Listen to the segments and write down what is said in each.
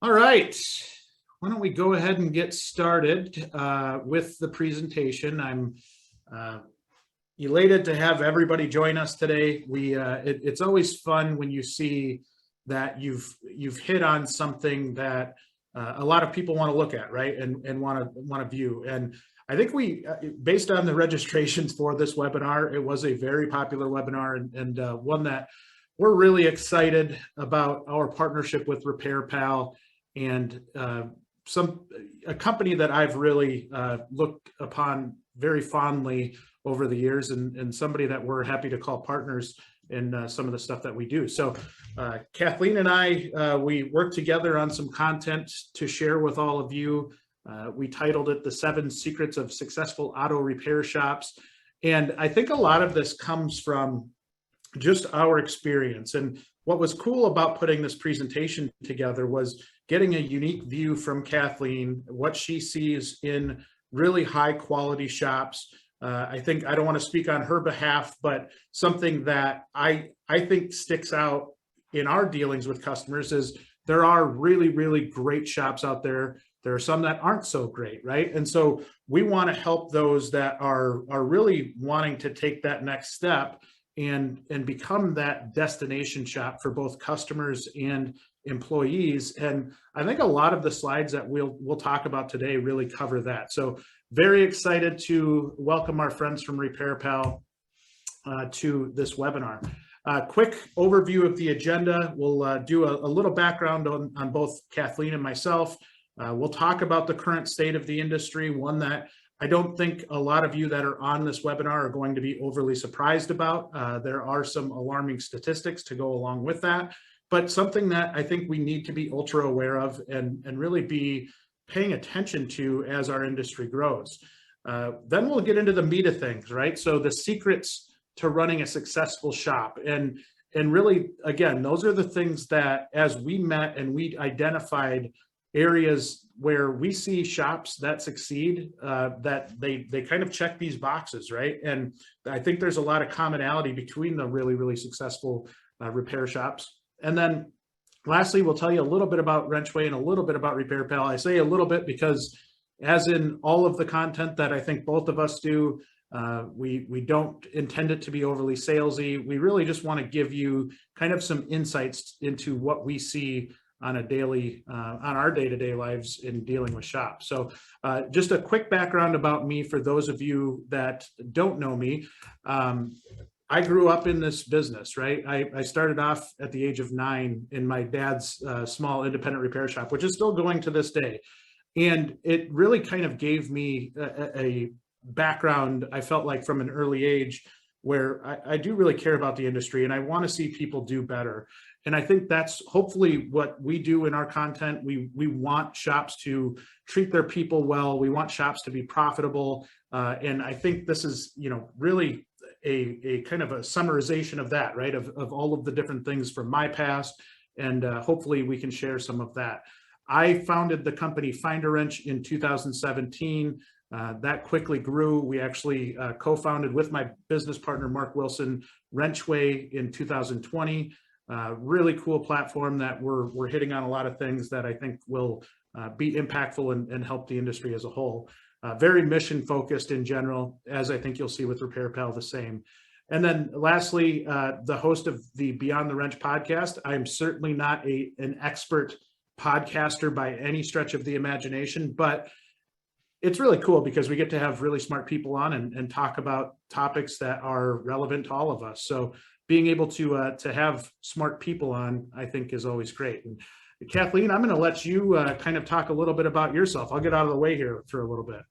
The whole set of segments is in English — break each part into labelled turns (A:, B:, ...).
A: All right, why don't we go ahead and get started with the presentation. I'm elated to have everybody join us today. It's always fun when you see that you've hit on something that a lot of people want to look at, right? And want to view. And I think based on the registrations for this webinar, it was a very popular webinar and one that we're really excited about our partnership with RepairPal and a company that I've really looked upon very fondly over the years, and somebody that we're happy to call partners in some of the stuff that we do. So Kathleen and I, we worked together on some content to share with all of you. We titled it The 7 Secrets of Successful Auto Repair Shops. And I think a lot of this comes from just our experience. And what was cool about putting this presentation together was getting a unique view from Kathleen, what she sees in really high quality shops. I think I don't want to speak on her behalf, but something that I think sticks out in our dealings with customers is there are really, really great shops out there. There are some that aren't so great, right? And so we want to help those that are really wanting to take that next step and become that destination shop for both customers and employees. And I think a lot of the slides that we'll talk about today really cover that. So very excited to welcome our friends from RepairPal to this webinar. Quick overview of the agenda. We'll do a little background on both Kathleen and myself. We'll talk about the current state of the industry, one that I don't think a lot of you that are on this webinar are going to be overly surprised about. There are some alarming statistics to go along with that, but something that I think we need to be ultra aware of and really be paying attention to as our industry grows. Then we'll get into the meat of things, right? So the secrets to running a successful shop. And really, again, those are the things that as we met and we identified areas where we see shops that succeed, that they kind of check these boxes, right? And I think there's a lot of commonality between the really, really successful repair shops. And then lastly, we'll tell you a little bit about WrenchWay and a little bit about RepairPal. I say a little bit because as in all of the content that I think both of us do, we don't intend it to be overly salesy. We really just want to give you kind of some insights into what we see on a daily, on our day-to-day lives in dealing with shops. So just a quick background about me for those of you that don't know me. I grew up in this business, right? I started off at the age of 9 in my dad's small independent repair shop, which is still going to this day. And it really kind of gave me a background, I felt like from an early age, where I do really care about the industry and I want to see people do better. And I think that's hopefully what we do in our content. We want shops to treat their people well. We want shops to be profitable. And I think this is, really a kind of a summarization of that, right? Of all of the different things from my past. And hopefully we can share some of that. I founded the company Find a Wrench in 2017. That quickly grew. We actually co-founded with my business partner, Mark Wilson, WrenchWay in 2020. Really cool platform that we're hitting on a lot of things that I think will be impactful and help the industry as a whole. Very mission focused in general, as I think you'll see with RepairPal the same. And then lastly, the host of the Beyond the Wrench podcast. I'm certainly not an expert podcaster by any stretch of the imagination, but it's really cool because we get to have really smart people on and talk about topics that are relevant to all of us. So being able to have smart people on, I think, is always great. And Kathleen, I'm going to let you kind of talk a little bit about yourself. I'll get out of the way here for a little bit.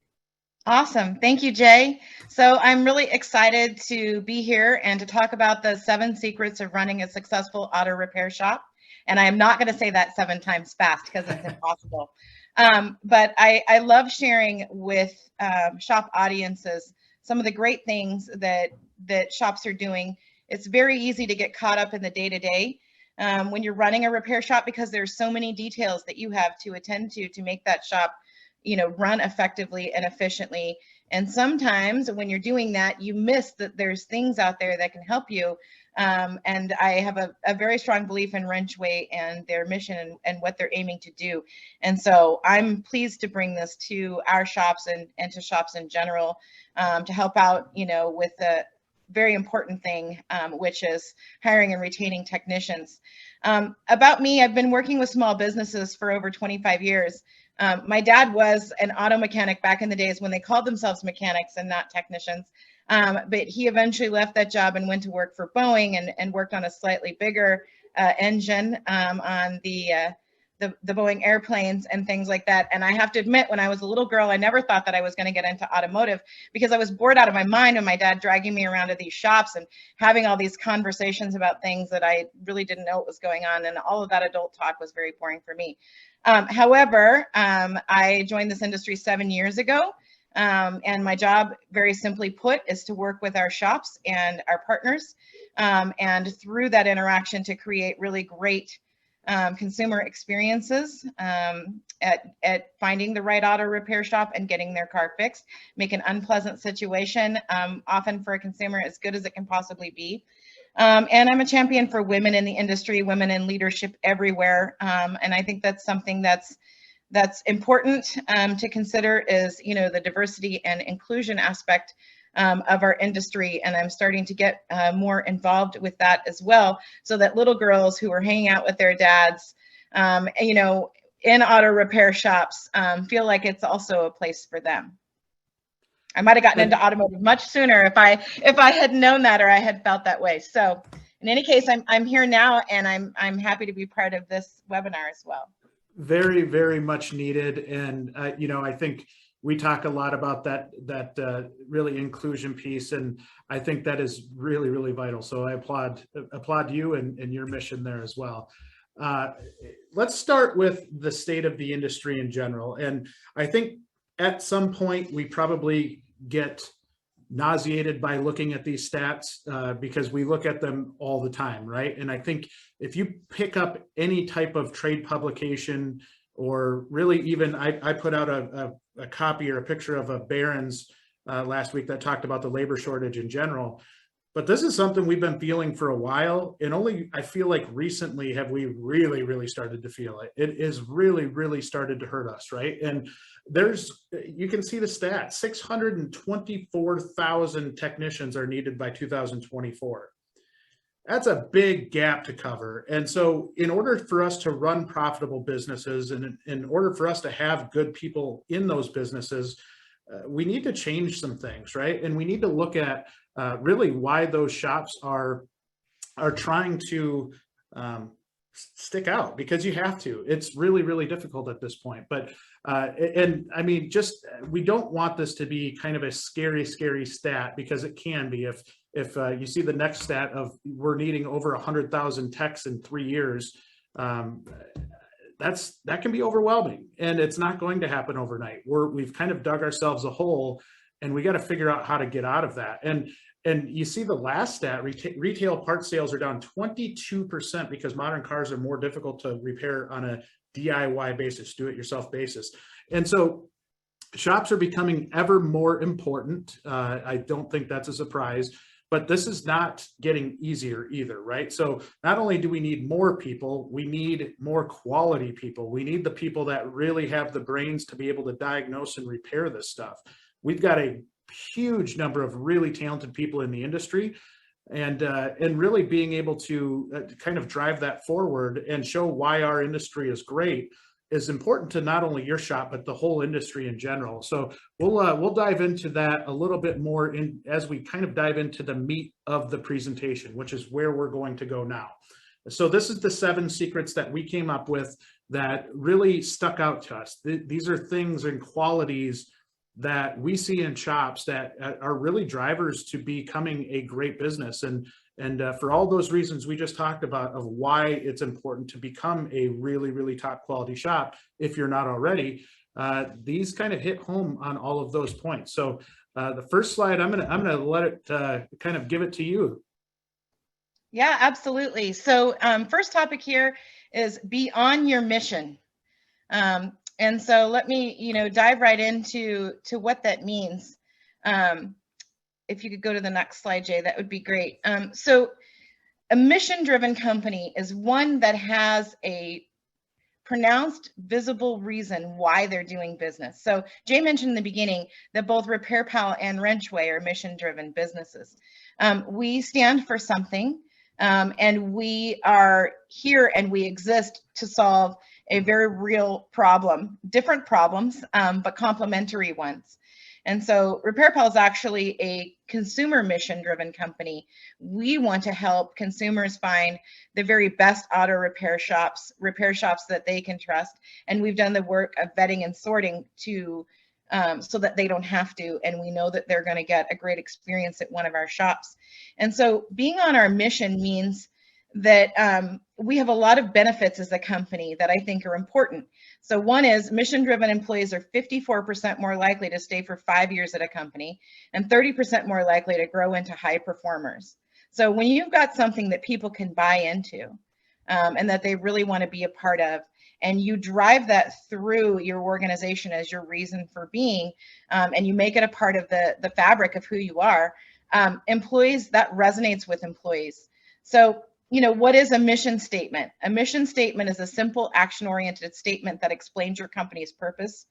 B: Awesome. Thank you, Jay. So I'm really excited to be here and to talk about the 7 secrets of running a successful auto repair shop. And I am not going to say that 7 times fast because it's impossible. But I love sharing with shop audiences some of the great things that shops are doing. It's very easy to get caught up in the day-to-day when you're running a repair shop because there's so many details that you have to attend to make that shop, run effectively and efficiently. And sometimes when you're doing that, you miss that there's things out there that can help you. And I have a very strong belief in WrenchWay and their mission and what they're aiming to do. And so I'm pleased to bring this to our shops and to shops in general, to help out, with the very important thing, which is hiring and retaining technicians. About me, I've been working with small businesses for over 25 years. My dad was an auto mechanic back in the days when they called themselves mechanics and not technicians. But he eventually left that job and went to work for Boeing and worked on a slightly bigger engine on the Boeing airplanes and things like that. And I have to admit, when I was a little girl, I never thought that I was going to get into automotive, because I was bored out of my mind with my dad dragging me around to these shops and having all these conversations about things that I really didn't know what was going on. And all of that adult talk was very boring for me. However, I joined this industry 7 years ago. And my job, very simply put, is to work with our shops and our partners, and through that interaction to create really great consumer experiences at finding the right auto repair shop and getting their car fixed, make an unpleasant situation, often for a consumer, as good as it can possibly be. And I'm a champion for women in the industry, women in leadership everywhere. And I think that's something that's important to consider, is, the diversity and inclusion aspect of our industry. And I'm starting to get more involved with that as well, so that little girls who are hanging out with their dads, in auto repair shops, feel like it's also a place for them. I might have gotten into automotive much sooner if I had known that, or I had felt that way. So in any case, I'm here now, and I'm happy to be part of this webinar as well.
A: Very, very much needed. And, I think we talk a lot about that really inclusion piece. And I think that is really, really vital. So I applaud you and your mission there as well. Let's start with the state of the industry in general. And I think at some point we probably get nauseated by looking at these stats because we look at them all the time, right? And I think if you pick up any type of trade publication, or really even I put out a copy or a picture of a Barron's last week that talked about the labor shortage in general. But this is something we've been feeling for a while, and only I feel like recently have we really, really started to feel it. It is really, really started to hurt us, right? And you can see the stats, 624,000 technicians are needed by 2024. That's a big gap to cover. And so in order for us to run profitable businesses, and in order for us to have good people in those businesses, we need to change some things, right? And we need to look at really why those shops are trying to stick out, because you have to. It's really, really difficult at this point. But and I mean, we don't want this to be kind of a scary stat, because it can be. If you see the next stat of we're needing over 100,000 techs in 3 years, that can be overwhelming, and it's not going to happen overnight. We've kind of dug ourselves a hole, and we got to figure out how to get out of that. And you see the last stat, retail part sales are down 22% because modern cars are more difficult to repair on a DIY basis, do-it-yourself basis. And so shops are becoming ever more important. I don't think that's a surprise, but this is not getting easier either, right? So not only do we need more people, we need more quality people. We need the people that really have the brains to be able to diagnose and repair this stuff. We've got a huge number of really talented people in the industry, and really being able to kind of drive that forward and show why our industry is great is important to not only your shop, but the whole industry in general. So we'll dive into that a little bit more as we kind of dive into the meat of the presentation, which is where we're going to go now. So this is the 7 secrets that we came up with that really stuck out to us. These are things and qualities that we see in shops that are really drivers to becoming a great business. And for all those reasons we just talked about of why it's important to become a really, really top quality shop, if you're not already, these kind of hit home on all of those points. So the first slide, I'm gonna let it kind of give it to you.
B: Yeah, absolutely. So first topic here is be on your mission. And so let me, dive right into what that means. If you could go to the next slide, Jay, that would be great. So a mission-driven company is one that has a pronounced, visible reason why they're doing business. So Jay mentioned in the beginning that both RepairPal and WrenchWay are mission-driven businesses. We stand for something, and we are here and we exist to solve a very real problem, different problems, but complementary ones. And so RepairPal is actually a consumer mission-driven company. We want to help consumers find the very best auto repair shops that they can trust. And we've done the work of vetting and sorting to so that they don't have to, and we know that they're going to get a great experience at one of our shops. And so being on our mission means that we have a lot of benefits as a company that I think are important. So one is mission-driven employees are 54% more likely to stay for 5 years at a company and 30% more likely to grow into high performers. So when you've got something that people can buy into and that they really want to be a part of, and you drive that through your organization as your reason for being, and you make it a part of the fabric of who you are, employees, that resonates with employees. So, you know, what is a mission statement? A mission statement is a simple action-oriented statement that explains your company's purpose.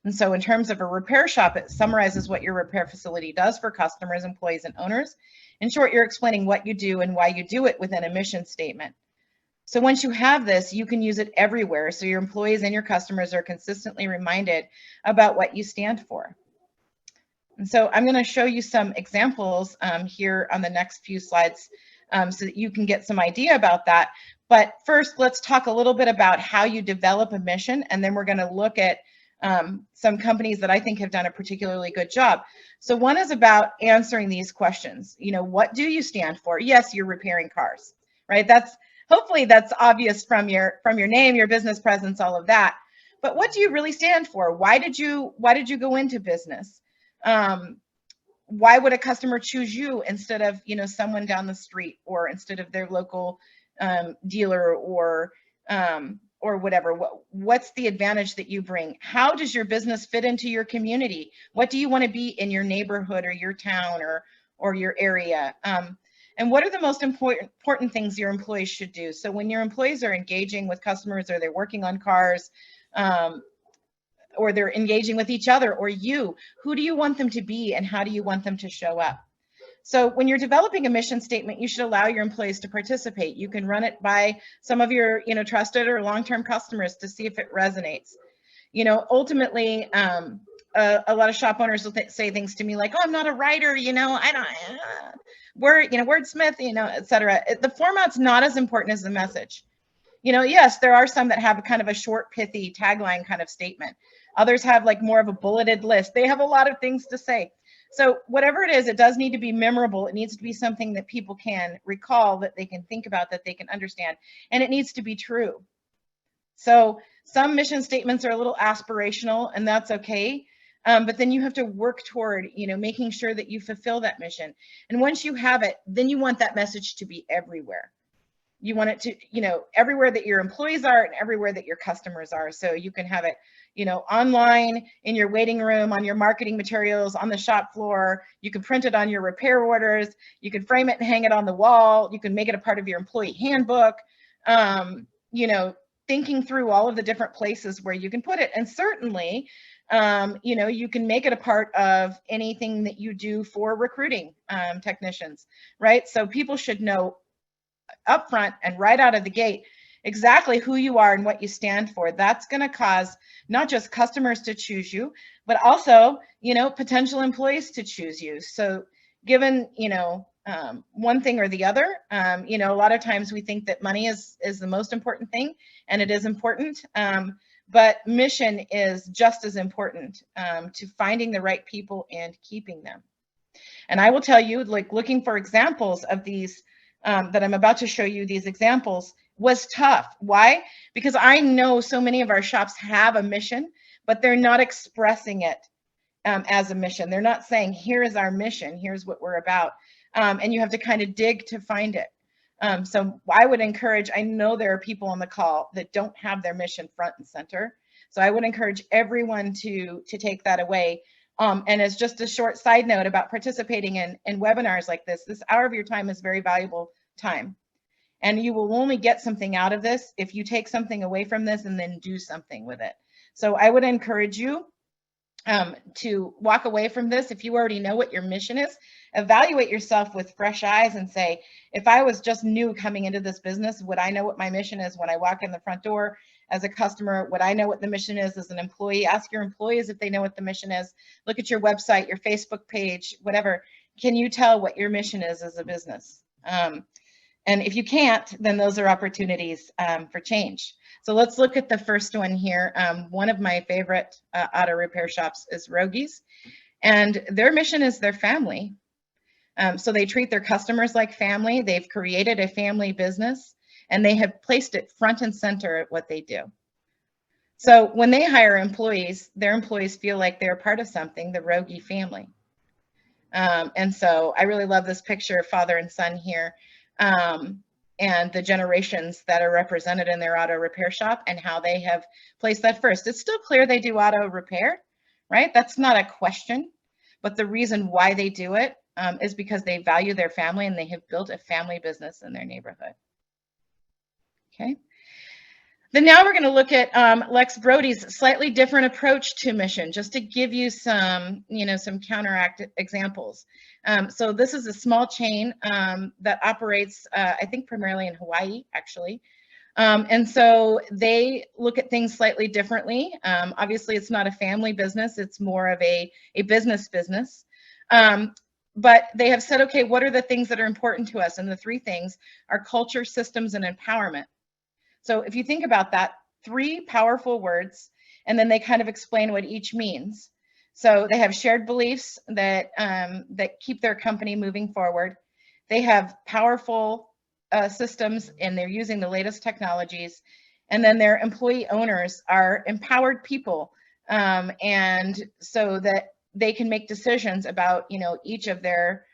B: And so in terms of a repair shop, it summarizes what your repair facility does for customers, employees, and owners. In short, you're explaining what you do and why you do it within a mission statement. So once you have this, you can use it everywhere. So your employees and your customers are consistently reminded about what you stand for. And so I'm going to show you some examples here on the next few slides so that you can get some idea about that. But first, let's talk a little bit about how you develop a mission. And then we're going to look at some companies that I think have done a particularly good job. So one is about answering these questions. You know, what do you stand for? Yes, you're repairing cars, right? Hopefully that's obvious from your name, your business presence, all of that. But what do you really stand for? Why did you go into business? Why would a customer choose you instead of, you know, someone down the street, or instead of their local dealer, or whatever? What's the advantage that you bring? How does your business fit into your community? What do you want to be in your neighborhood or your town or your area? And what are the most important things your employees should do? So when your employees are engaging with customers, or they're working on cars, or they're engaging with each other or you, who do you want them to be and how do you want them to show up? So when you're developing a mission statement, you should allow your employees to participate. You can run it by some of your, you know, trusted or long-term customers to see if it resonates. You know, ultimately, a lot of shop owners will say things to me like, "Oh, I'm not a writer, you know, I don't, wordsmith, you know, etc." The format's not as important as the message. You know, yes, there are some that have a kind of a short, pithy tagline kind of statement. Others have like more of a bulleted list. They have a lot of things to say. So whatever it is, it does need to be memorable. It needs to be something that people can recall, that they can think about, that they can understand, and it needs to be true. So some mission statements are a little aspirational, and that's okay. But then you have to work toward, you know, making sure that you fulfill that mission. And once you have it, then you want that message to be everywhere. You want it to, you know, everywhere that your employees are and everywhere that your customers are. So you can have it, you know, online, in your waiting room, on your marketing materials, on the shop floor. You can print it on your repair orders. You can frame it and hang it on the wall. You can make it a part of your employee handbook. You know, thinking through all of the different places where you can put it. And certainly, you know, you can make it a part of anything that you do for recruiting technicians, right? So people should know upfront and right out of the gate exactly who you are and what you stand for. That's going to cause not just customers to choose you, but also, you know, potential employees to choose you. So given, you know, one thing or the other, you know, a lot of times we think that money is the most important thing, and it is important. But mission is just as important to finding the right people and keeping them. And I will tell you, like, looking for examples of these that I'm about to show you, these examples, was tough. Why? Because I know so many of our shops have a mission, but they're not expressing it as a mission. They're not saying, here is our mission, here's what we're about. And you have to kind of dig to find it. So I would encourage, I know there are people on the call that don't have their mission front and center. So I would encourage everyone to take that away. And as just a short side note about participating in webinars like this hour of your time is very valuable time. And you will only get something out of this if you take something away from this and then do something with it. So I would encourage you to walk away from this. If you already know what your mission is, evaluate yourself with fresh eyes and say, if I was just new coming into this business, would I know what my mission is when I walk in the front door as a customer? Would I know what the mission is as an employee? Ask your employees if they know what the mission is. Look at your website, your Facebook page, whatever. Can you tell what your mission is as a business? And if you can't, then those are opportunities for change. So let's look at the first one here. One of my favorite auto repair shops is Rogies, and their mission is their family. So they treat their customers like family. They've created a family business, and they have placed it front and center at what they do. So when they hire employees, their employees feel like they're part of something, the Rogie family. And so I really love this picture of father and son here. And the generations that are represented in their auto repair shop and how they have placed that first. It's still clear they do auto repair, right? That's not a question, but the reason why they do it is because they value their family and they have built a family business in their neighborhood. Okay. Then now we're going to look at Lex Brody's slightly different approach to mission, just to give you some, some counteract examples. So this is a small chain that operates, I think, primarily in Hawaii, actually. And so they look at things slightly differently. Obviously, it's not a family business. It's more of a business. But they have said, okay, what are the things that are important to us? And the three things are culture, systems, and empowerment. So if you think about that, three powerful words, and then they kind of explain what each means. So they have shared beliefs that keep their company moving forward. They have powerful systems, and they're using the latest technologies. And then their employee owners are empowered people, and so that they can make decisions about each of their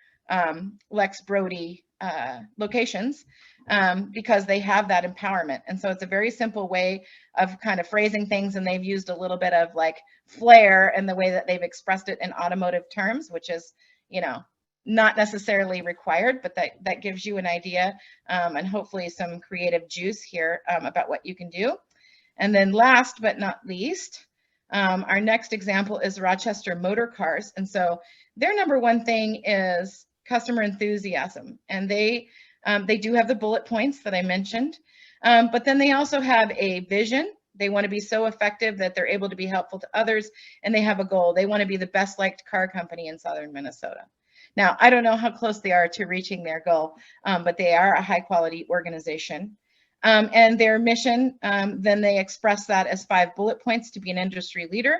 B: Lex Brody locations. Because they have that empowerment. And so it's a very simple way of kind of phrasing things, and they've used a little bit of like flair in the way that they've expressed it in automotive terms, which is, not necessarily required, but that gives you an idea and hopefully some creative juice here about what you can do. And then last but not least, our next example is Rochester Motor Cars. And so their number one thing is customer enthusiasm, and they do have the bullet points that I mentioned, but then they also have a vision. They want to be so effective that they're able to be helpful to others, and they have a goal. They want to be the best liked car company in southern Minnesota. Now, I don't know how close they are to reaching their goal, but they are a high quality organization. And their mission, then they express that as 5 bullet points: to be an industry leader,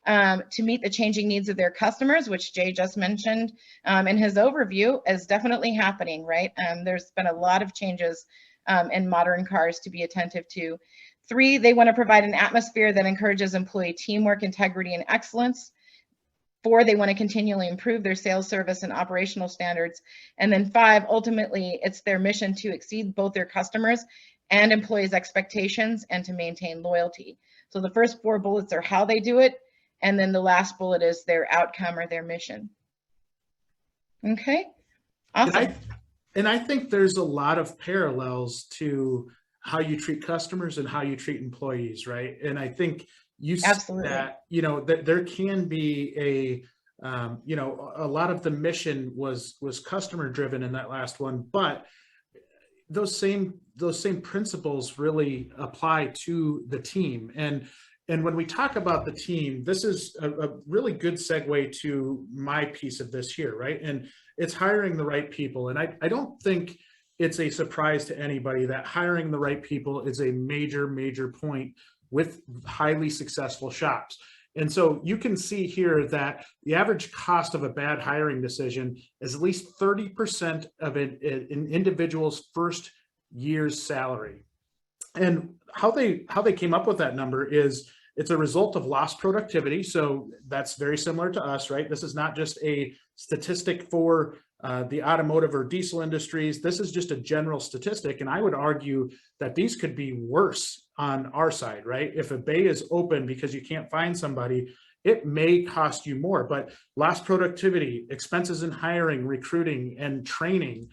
B: to meet the changing needs of their customers, which Jay just mentioned in his overview, is definitely happening, right? There's been a lot of changes in modern cars to be attentive to. 3, they want to provide an atmosphere that encourages employee teamwork, integrity, and excellence. 4, they want to continually improve their sales, service, and operational standards. And then 5, ultimately, it's their mission to exceed both their customers and employees' expectations and to maintain loyalty. So the first 4 bullets are how they do it, and then the last bullet is their outcome or their mission. Okay, awesome.
A: And I think there's a lot of parallels to how you treat customers and how you treat employees, right? And I think you see that, that there can be a lot of the mission was customer driven in that last one, but those same principles really apply to the team. And when we talk about the team, this is a really good segue to my piece of this here, right? And it's hiring the right people. And I don't think it's a surprise to anybody that hiring the right people is a major, major point with highly successful shops. And so you can see here that the average cost of a bad hiring decision is at least 30% of an individual's first year's salary. And how they came up with that number is it's a result of lost productivity. So that's very similar to us, right? This is not just a statistic for the automotive or diesel industries. This is just a general statistic. And I would argue that these could be worse on our side, right? If a bay is open because you can't find somebody, it may cost you more, but lost productivity, expenses in hiring, recruiting, and training.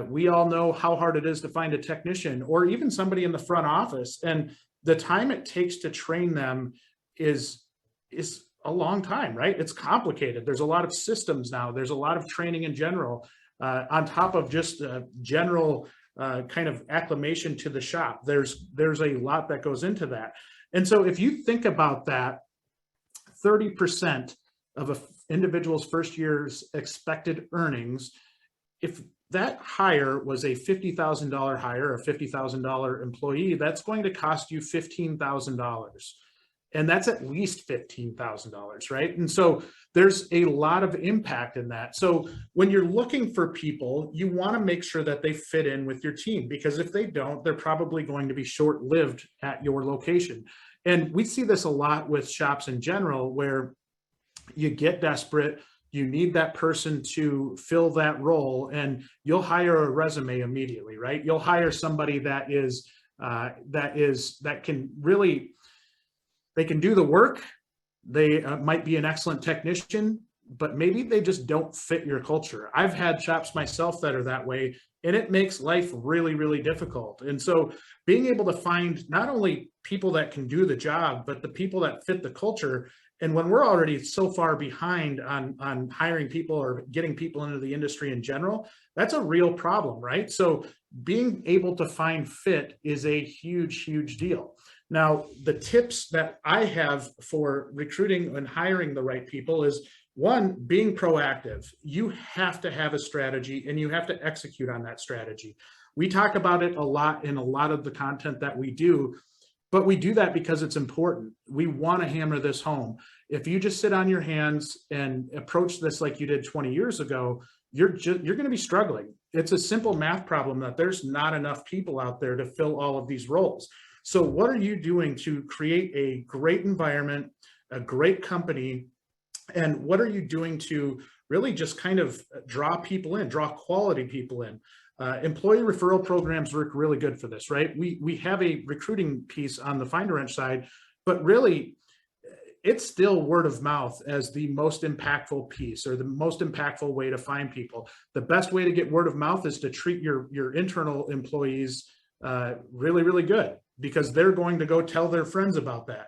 A: We all know how hard it is to find a technician or even somebody in the front office. And the time it takes to train them is a long time, right? It's complicated. There's a lot of systems now. There's a lot of training in general, on top of just general kind of acclimation to the shop. There's a lot that goes into that. And so if you think about that, 30% of an individual's first year's expected earnings, if that hire was a $50,000 hire, a $50,000 employee, that's going to cost you $15,000. And that's at least $15,000, right? And so there's a lot of impact in that. So when you're looking for people, you want to make sure that they fit in with your team, because if they don't, they're probably going to be short-lived at your location. And we see this a lot with shops in general, where you get desperate, you need that person to fill that role, and you'll hire a resume immediately, right? You'll hire somebody that can really, they can do the work. They might be an excellent technician, but maybe they just don't fit your culture. I've had shops myself that are that way, and it makes life really, really difficult. And so being able to find not only people that can do the job, but the people that fit the culture. And when we're already so far behind on hiring people or getting people into the industry in general, that's a real problem, right? So being able to find fit is a huge, huge deal. Now, the tips that I have for recruiting and hiring the right people is, one, being proactive. You have to have a strategy and you have to execute on that strategy. We talk about it a lot in a lot of the content that we do, but we do that because it's important. We want to hammer this home. If you just sit on your hands and approach this like you did 20 years ago, you're going to be struggling. It's a simple math problem that there's not enough people out there to fill all of these roles. So what are you doing to create a great environment, a great company, and what are you doing to really just kind of draw people in, draw quality people in? Employee referral programs work really good for this, right? We have a recruiting piece on the Find a Wrench side, but really it's still word of mouth as the most impactful piece or the most impactful way to find people. The best way to get word of mouth is to treat your internal employees really, really good, because they're going to go tell their friends about that.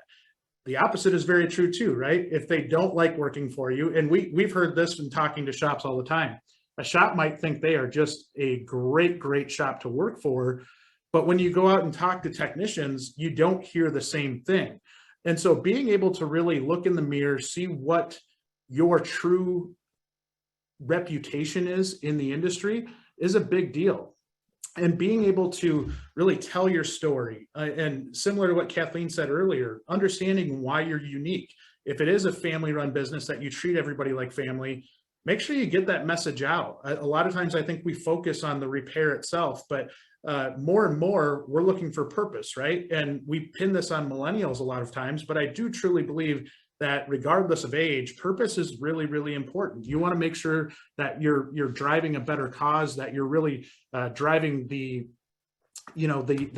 A: The opposite is very true too, right? If they don't like working for you, and we've heard this from talking to shops all the time, a shop might think they are just a great, great shop to work for, but when you go out and talk to technicians, you don't hear the same thing. And so being able to really look in the mirror, see what your true reputation is in the industry is a big deal. And being able to really tell your story, and similar to what Kathleen said earlier, understanding why you're unique. If it is a family-run business that you treat everybody like family, make sure you get that message out. A lot of times I think we focus on the repair itself, but more and more we're looking for purpose, right? And we pin this on millennials a lot of times, but I do truly believe that regardless of age, purpose is really, really important. You want to make sure that you're driving a better cause, that you're really driving the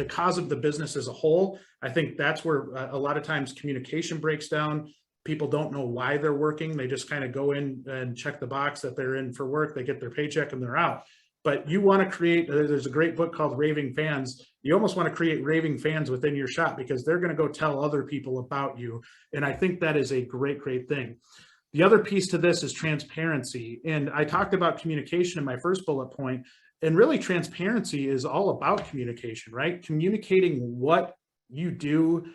A: cause of the business as a whole. I think that's where a lot of times communication breaks down. People don't know why they're working. They just kind of go in and check the box that they're in for work. They get their paycheck and they're out. But you want to create, there's a great book called Raving Fans. You almost want to create raving fans within your shop, because they're going to go tell other people about you. And I think that is a great, great thing. The other piece to this is transparency. And I talked about communication in my first bullet point, and really transparency is all about communication, right? Communicating what you do,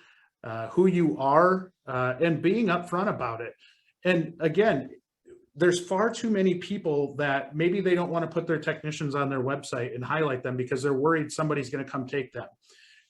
A: who you are, and being upfront about it. And again, there's far too many people that maybe they don't want to put their technicians on their website and highlight them because they're worried somebody's going to come take them.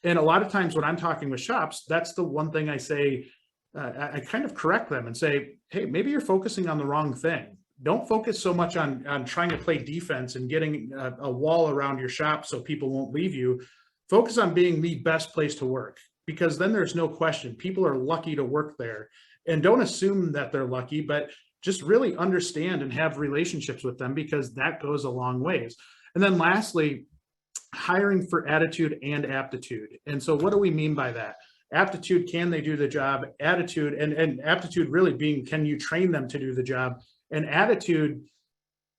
A: And a lot of times when I'm talking with shops, that's the one thing I say, I kind of correct them and say, hey, maybe you're focusing on the wrong thing. Don't focus so much on trying to play defense and getting a wall around your shop so people won't leave you. Focus on being the best place to work, because then there's no question people are lucky to work there. And don't assume that they're lucky, but just really understand and have relationships with them, because that goes a long ways. And then lastly, hiring for attitude and aptitude. And so what do we mean by that? aptitude, can they do the job? Attitude, and aptitude really being, can you train them to do the job? And attitude,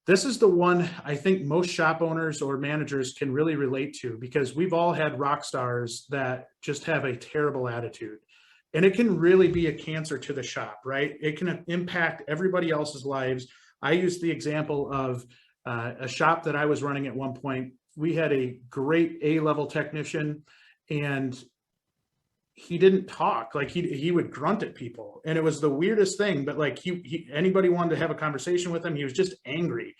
A: this is the one I think most shop owners or managers can really relate to, because we've all had rock stars that just have a terrible attitude. And it can really be a cancer to the shop, right? It can impact everybody else's lives. I use the example of a shop that I was running at one point. We had a great A-level technician, and he didn't talk. Like he would grunt at people, and it was the weirdest thing. But like anybody wanted to have a conversation with him, he was just angry.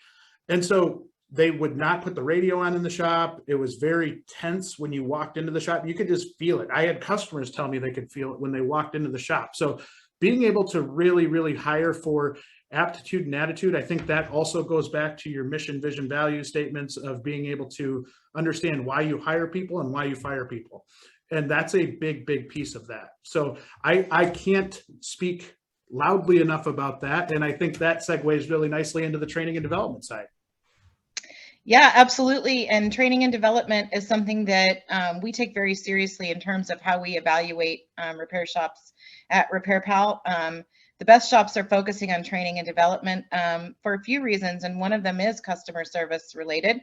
A: And so they would not put the radio on in the shop. It was very tense when you walked into the shop. You could just feel it. I had customers tell me they could feel it when they walked into the shop. So being able to really, really hire for aptitude and attitude, I think that also goes back to your mission, vision, value statements of being able to understand why you hire people and why you fire people. And that's a big, big piece of that. So I can't speak loudly enough about that. And I think that segues really nicely into the training and development side.
B: Yeah, absolutely. And training and development is something that we take very seriously in terms of how we evaluate repair shops at RepairPal. The best shops are focusing on training and development for a few reasons, and one of them is customer service related.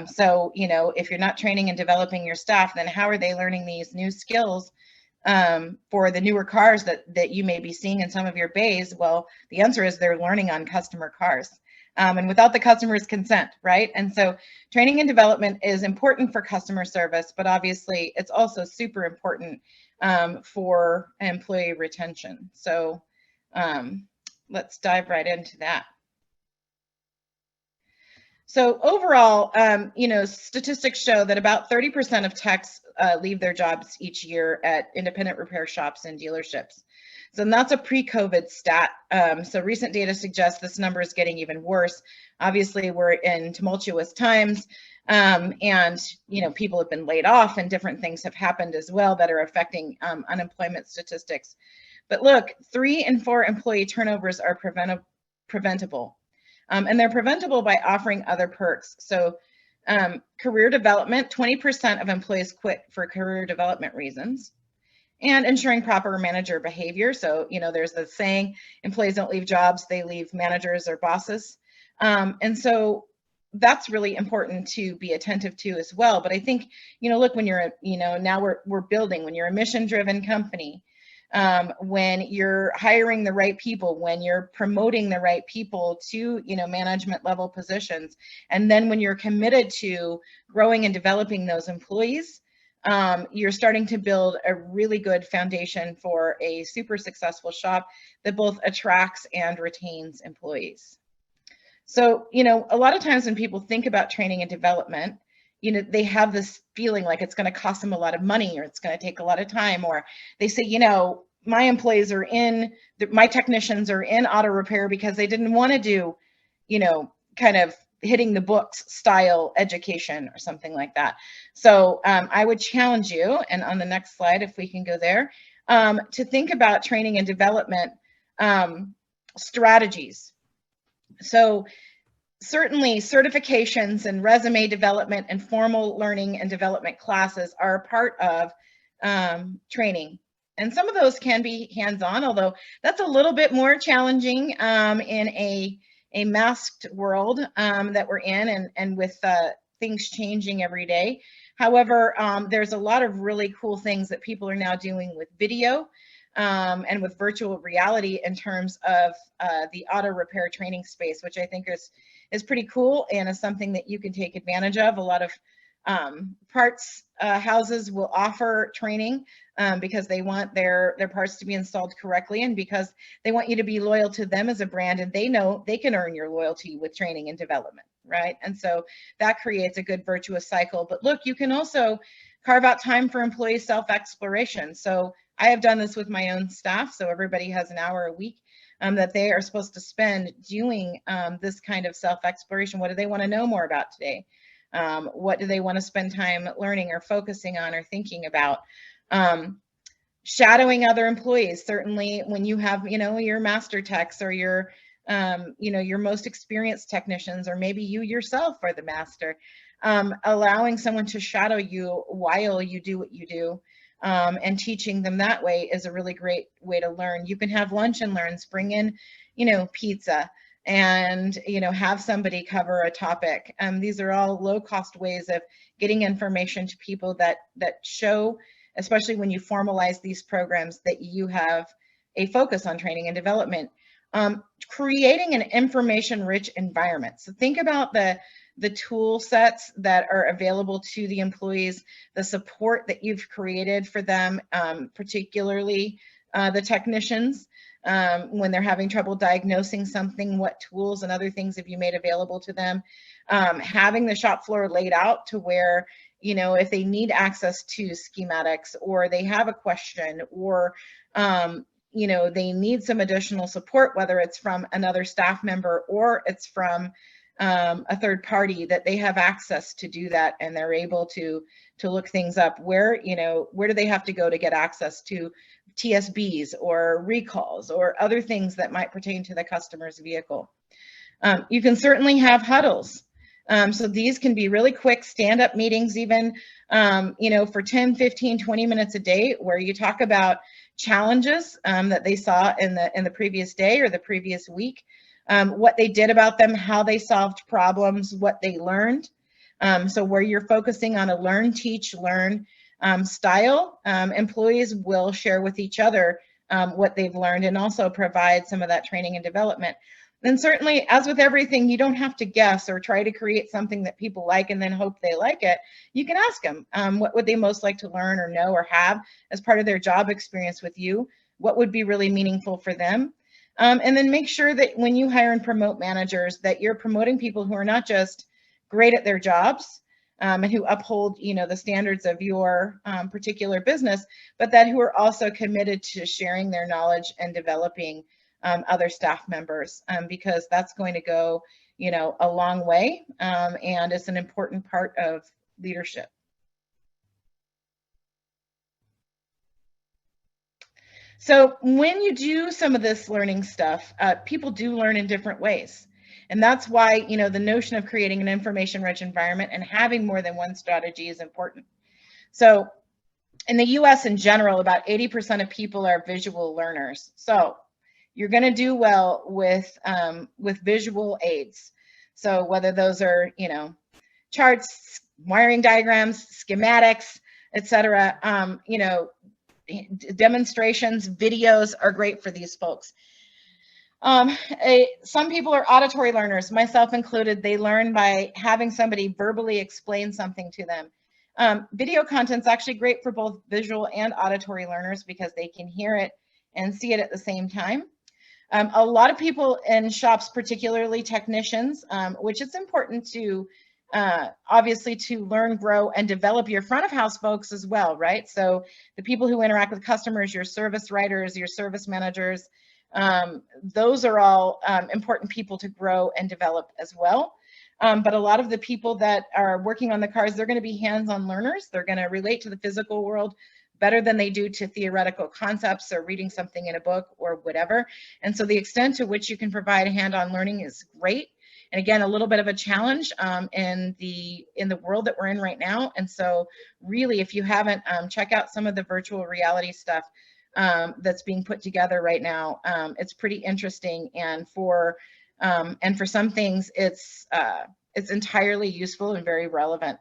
B: So, you know, if you're not training and developing your staff, then how are they learning these new skills for the newer cars that you may be seeing in some of your bays? Well, the answer is they're learning on customer cars. And without the customer's consent, right? And so training and development is important for customer service, but obviously it's also super important for employee retention. So let's dive right into that. So overall, you know, statistics show that about 30% of techs leave their jobs each year at independent repair shops and dealerships. So that's a pre-COVID stat. So recent data suggests this number is getting even worse. Obviously, we're in tumultuous times, and you know, people have been laid off, and different things have happened as well that are affecting unemployment statistics. But look, 3 in 4 employee turnovers are preventable, and they're preventable by offering other perks. So career development, 20% of employees quit for career development reasons. And ensuring proper manager behavior. So, you know, there's the saying, employees don't leave jobs, they leave managers or bosses. And so that's really important to be attentive to as well. But I think, you know, look, when you're, you know, now we're building, when you're a mission-driven company, when you're hiring the right people, when you're promoting the right people to, you know, management level positions, and then when you're committed to growing and developing those employees, you're starting to build a really good foundation for a super successful shop that both attracts and retains employees. So, you know, a lot of times when people think about training and development, you know, they have this feeling like it's going to cost them a lot of money, or it's going to take a lot of time, or they say, you know, my employees are my technicians are in auto repair because they didn't want to do, you know, kind of hitting the books style education or something like that. So I would challenge you, and on the next slide, if we can go there, to think about training and development strategies. So certainly certifications and resume development and formal learning and development classes are a part of training. And some of those can be hands-on, although that's a little bit more challenging in a masked world that we're in, and with things changing every day. However, there's a lot of really cool things that people are now doing with video and with virtual reality in terms of the auto repair training space, which I think is pretty cool and is something that you can take advantage of. A lot of parts houses will offer training because they want their parts to be installed correctly, and because they want you to be loyal to them as a brand, and they know they can earn your loyalty with training and development, right? And so that creates a good virtuous cycle. But look, you can also carve out time for employee self-exploration. So I have done this with my own staff. So everybody has an hour a week that they are supposed to spend doing this kind of self-exploration. What do they want to know more about today? What do they want to spend time learning or focusing on or thinking about? Shadowing other employees. Certainly when you have, you know, your master techs or your, you know, your most experienced technicians, or maybe you yourself are the master, allowing someone to shadow you while you do what you do and teaching them that way is a really great way to learn. You can have lunch and learns, bring in, pizza, and, have somebody cover a topic. These are all low-cost ways of getting information to people that show, especially when you formalize these programs, that you have a focus on training and development. Creating an information-rich environment. So think about the tool sets that are available to the employees, the support that you've created for them, particularly the technicians, when they're having trouble diagnosing something, what tools and other things have you made available to them? Having the shop floor laid out to where, if they need access to schematics, or they have a question, or they need some additional support, whether it's from another staff member or it's from a third party, that they have access to do that, and they're able to look things up. Where do they have to go to get access to TSBs or recalls or other things that might pertain to the customer's vehicle? You can certainly have huddles. So these can be really quick stand-up meetings, even for 10, 15, 20 minutes a day, where you talk about challenges that they saw in the previous day or the previous week, what they did about them, how they solved problems, what they learned. So where you're focusing on a learn, teach, learn style, employees will share with each other what they've learned, and also provide some of that training and development. And certainly, as with everything, you don't have to guess or try to create something that people like and then hope they like it. You can ask them, what would they most like to learn or know or have as part of their job experience with you? What would be really meaningful for them? And then make sure that when you hire and promote managers, that you're promoting people who are not just great at their jobs, and who uphold, the standards of your particular business, but that who are also committed to sharing their knowledge and developing other staff members, because that's going to go, a long way, and it's an important part of leadership. So when you do some of this learning stuff, people do learn in different ways. And that's why, the notion of creating an information-rich environment and having more than one strategy is important. So in the US in general, about 80% of people are visual learners. So you're going to do well with visual aids. So whether those are, charts, wiring diagrams, schematics, etc., demonstrations, videos are great for these folks. Some people are auditory learners, myself included. They learn by having somebody verbally explain something to them. Video content's actually great for both visual and auditory learners because they can hear it and see it at the same time. A lot of people in shops, particularly technicians, which it's important to obviously to learn, grow, and develop your front of house folks as well, right? So the people who interact with customers, your service writers, your service managers, those are all important people to grow and develop as well. But a lot of the people that are working on the cars, they're going to be hands-on learners. They're going to relate to the physical world better than they do to theoretical concepts or reading something in a book or whatever. And so the extent to which you can provide hands-on learning is great. And again, a little bit of a challenge in the world that we're in right now. And so really, if you haven't, check out some of the virtual reality stuff that's being put together right now. It's pretty interesting, and for some things, it's entirely useful and very relevant.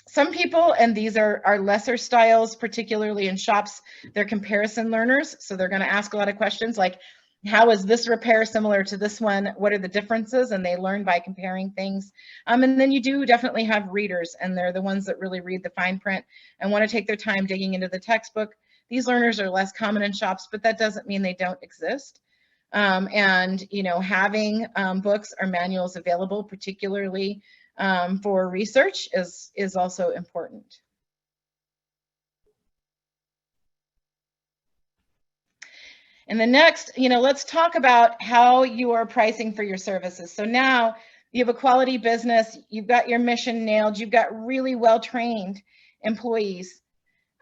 B: Some people, and these are lesser styles, particularly in shops, they're comparison learners. So they're going to ask a lot of questions like, how is this repair similar to this one? What are the differences? And they learn by comparing things. And then you do definitely have readers, and they're the ones that really read the fine print and want to take their time digging into the textbook. These learners are less common in shops, but that doesn't mean they don't exist. And having books or manuals available, particularly for research, is also important. And the next, let's talk about how you are pricing for your services. So now you have a quality business, you've got your mission nailed, you've got really well-trained employees,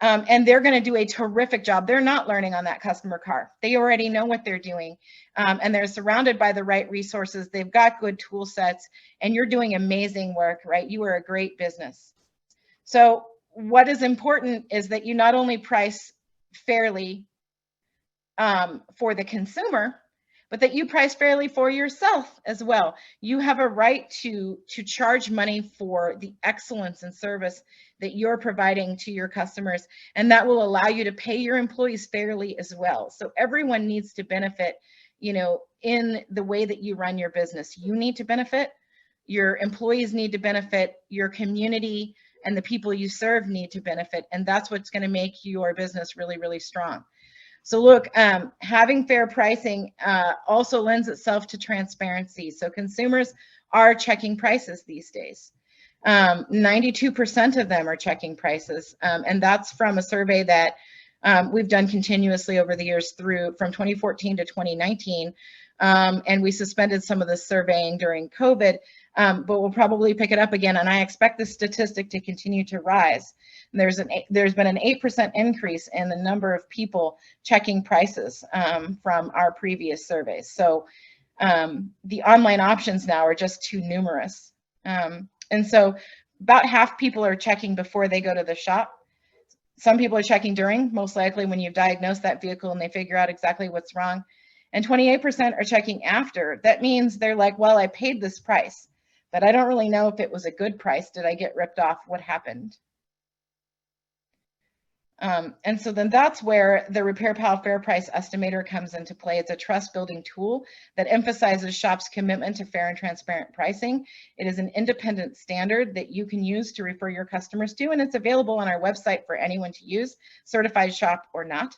B: and they're going to do a terrific job. They're not learning on that customer car. They already know what they're doing, and they're surrounded by the right resources. They've got good tool sets, and you're doing amazing work, right? You are a great business. So what is important is that you not only price fairly for the consumer, but that you price fairly for yourself as well. You have a right to charge money for the excellence and service that you're providing to your customers, and that will allow you to pay your employees fairly as well. So everyone needs to benefit, you know, in the way that you run your business. You need to benefit, your employees need to benefit, your community and the people you serve need to benefit, and that's what's going to make your business really, really strong. So look, having fair pricing also lends itself to transparency. So consumers are checking prices these days. 92% of them are checking prices. And that's from a survey that we've done continuously over the years from 2014 to 2019. And we suspended some of the surveying during COVID, but we'll probably pick it up again. And I expect this statistic to continue to rise. There's been an 8% increase in the number of people checking prices from our previous surveys. So the online options now are just too numerous. And so about half people are checking before they go to the shop. Some people are checking during, most likely when you've diagnosed that vehicle and they figure out exactly what's wrong. And 28% are checking after. That means they're like, well, I paid this price, but I don't really know if it was a good price. Did I get ripped off? What happened? And so then that's where the RepairPal Fair Price Estimator comes into play. It's a trust building tool that emphasizes shop's commitment to fair and transparent pricing. It is an independent standard that you can use to refer your customers to, and it's available on our website for anyone to use, certified shop or not.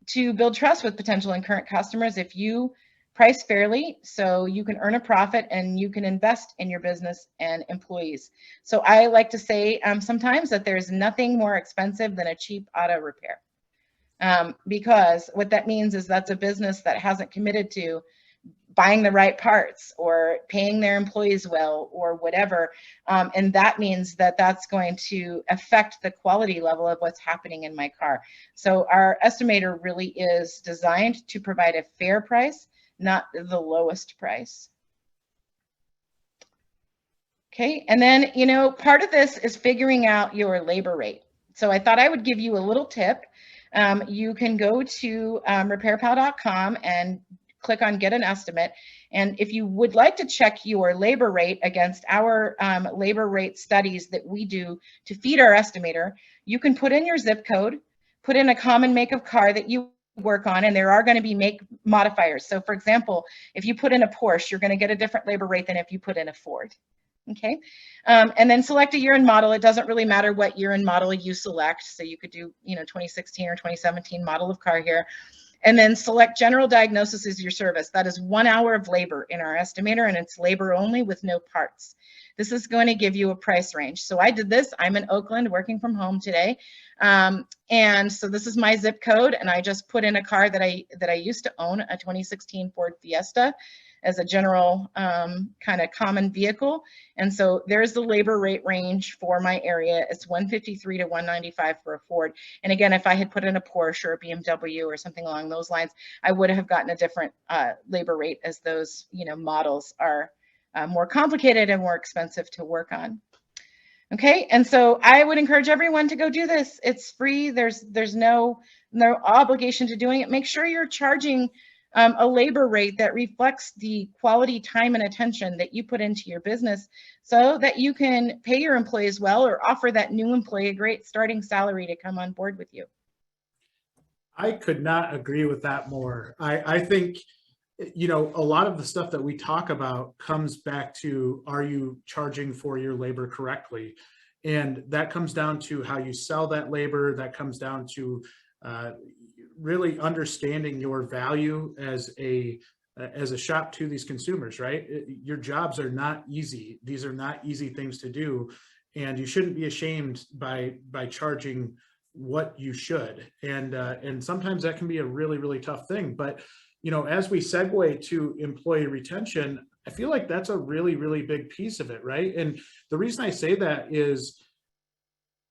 B: To build trust with potential and current customers, if you price fairly, so you can earn a profit and you can invest in your business and employees. So I like to say sometimes that there's nothing more expensive than a cheap auto repair, because what that means is that's a business that hasn't committed to buying the right parts or paying their employees well or whatever. And that means that that's going to affect the quality level of what's happening in my car. So our estimator really is designed to provide a fair price, not the lowest price. Okay, and then, you know, part of this is figuring out your labor rate. So I thought I would give you a little tip. You can go to repairpal.com and click on Get an Estimate. And if you would like to check your labor rate against our labor rate studies that we do to feed our estimator, you can put in your zip code, put in a common make of car that you work on, and there are going to be make modifiers. So for example, if you put in a Porsche, you're going to get a different labor rate than if you put in a Ford. Okay, and then select a year and model. It doesn't really matter what year and model you select. So you could do, you know, 2016 or 2017 model of car here. And then select general diagnosis as your service. That is 1 hour of labor in our estimator, and it's labor only with no parts. This is going to give you a price range. So I did this. I'm in Oakland working from home today. And so this is my zip code, and I just put in a car that I used to own, a 2016 Ford Fiesta, as a general kind of common vehicle. And so there's the labor rate range for my area. It's 153 to 195 for a Ford. And again, if I had put in a Porsche or a BMW or something along those lines, I would have gotten a different labor rate, as those, you know, models are more complicated and more expensive to work on. Okay, and so I would encourage everyone to go do this. It's free. There's no obligation to doing it. Make sure you're charging a labor rate that reflects the quality, time, and attention that you put into your business, so that you can pay your employees well or offer that new employee a great starting salary to come on board with you.
A: I could not agree with that more. I think, you know, a lot of the stuff that we talk about comes back to, are you charging for your labor correctly? And that comes down to how you sell that labor. That comes down to really understanding your value as a shop to these consumers, right? Your jobs are not easy. These are not easy things to do, and you shouldn't be ashamed by charging what you should. And sometimes that can be a really, really tough thing. But, you know, as we segue to employee retention, I feel like that's a really, really big piece of it, right? And the reason I say that is,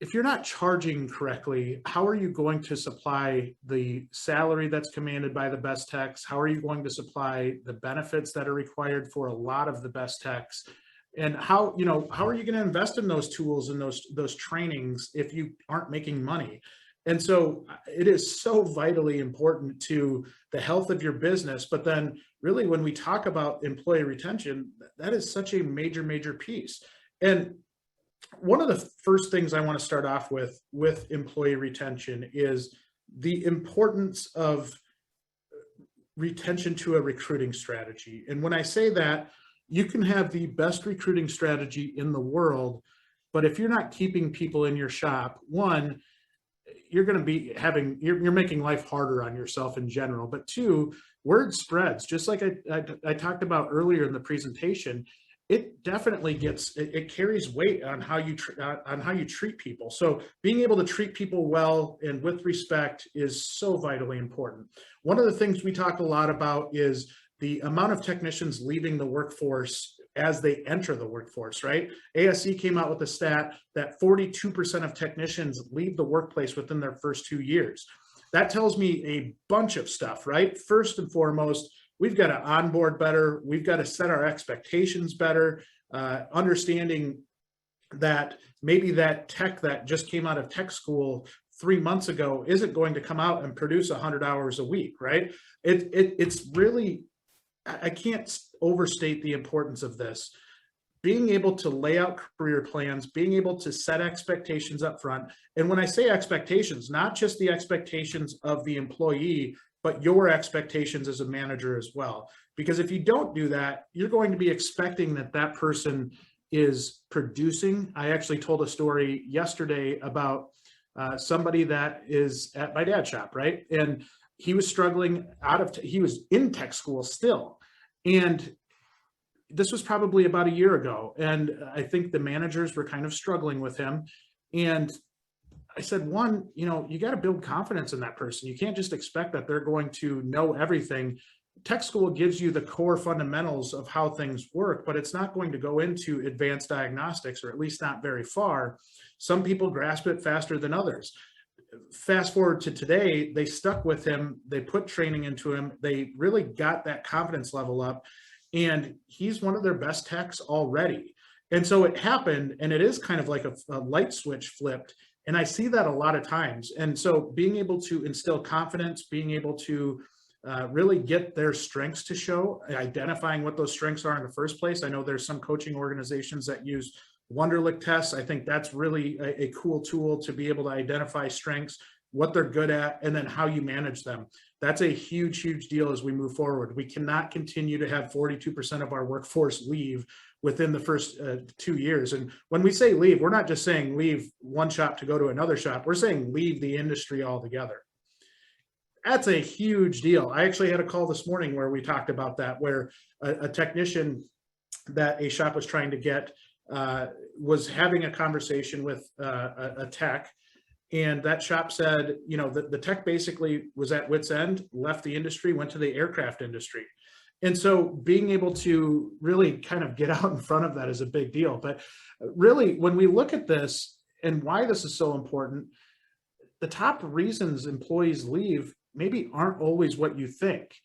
A: if you're not charging correctly, how are you going to supply the salary that's commanded by the best techs? How are you going to supply the benefits that are required for a lot of the best techs? And how, you know, how are you going to invest in those tools and those trainings if you aren't making money? And so it is so vitally important to the health of your business. But then really when we talk about employee retention, that is such a major piece. And one of the first things I want to start off with employee retention is the importance of retention to a recruiting strategy. And when I say that, you can have the best recruiting strategy in the world, but if you're not keeping people in your shop, one, you're going to be having, you're making life harder on yourself in general. But two, word spreads, just like I talked about earlier in the presentation. It definitely gets, it carries weight on how you treat people. So being able to treat people well and with respect is so vitally important. One of the things we talk a lot about is the amount of technicians leaving the workforce as they enter the workforce, right? ASE came out with a stat that 42% of technicians leave the workplace within their first 2 years. That tells me a bunch of stuff, right? First and foremost, we've got to onboard better. We've got to set our expectations better, understanding that maybe that tech that just came out of tech school 3 months ago isn't going to come out and produce 100 hours a week, right? It's really, I can't overstate the importance of this. Being able to lay out career plans, being able to set expectations up front. And when I say expectations, not just the expectations of the employee, but your expectations as a manager as well. Because if you don't do that, you're going to be expecting that that person is producing. I actually told a story yesterday about somebody that is at my dad's shop, right? And he was struggling he was in tech school still. And this was probably about a year ago. And I think the managers were kind of struggling with him. And I said, one, you know, you got to build confidence in that person. You can't just expect that they're going to know everything. Tech school gives you the core fundamentals of how things work, but it's not going to go into advanced diagnostics, or at least not very far. Some people grasp it faster than others. Fast forward to today, they stuck with him. They put training into him. They really got that confidence level up. And he's one of their best techs already. And so it happened, and it is kind of like a light switch flipped. And I see that a lot of times. And so being able to instill confidence, being able to really get their strengths to show, identifying what those strengths are in the first place. I know there's some coaching organizations that use Wonderlic tests. I think that's really a cool tool to be able to identify strengths, what they're good at, and then how you manage them. That's a huge deal as we move forward. We cannot continue to have 42% of our workforce leave within the first 2 years. And when we say leave, we're not just saying leave one shop to go to another shop. We're saying leave the industry altogether. That's a huge deal. I actually had a call this morning where we talked about that, where a technician that a shop was trying to get was having a conversation with a tech. And that shop said, you know, the tech basically was at wit's end, left the industry, went to the aircraft industry. And so being able to really kind of get out in front of that is a big deal. But really, when we look at this and why this is so important, the top reasons employees leave maybe aren't always what you think.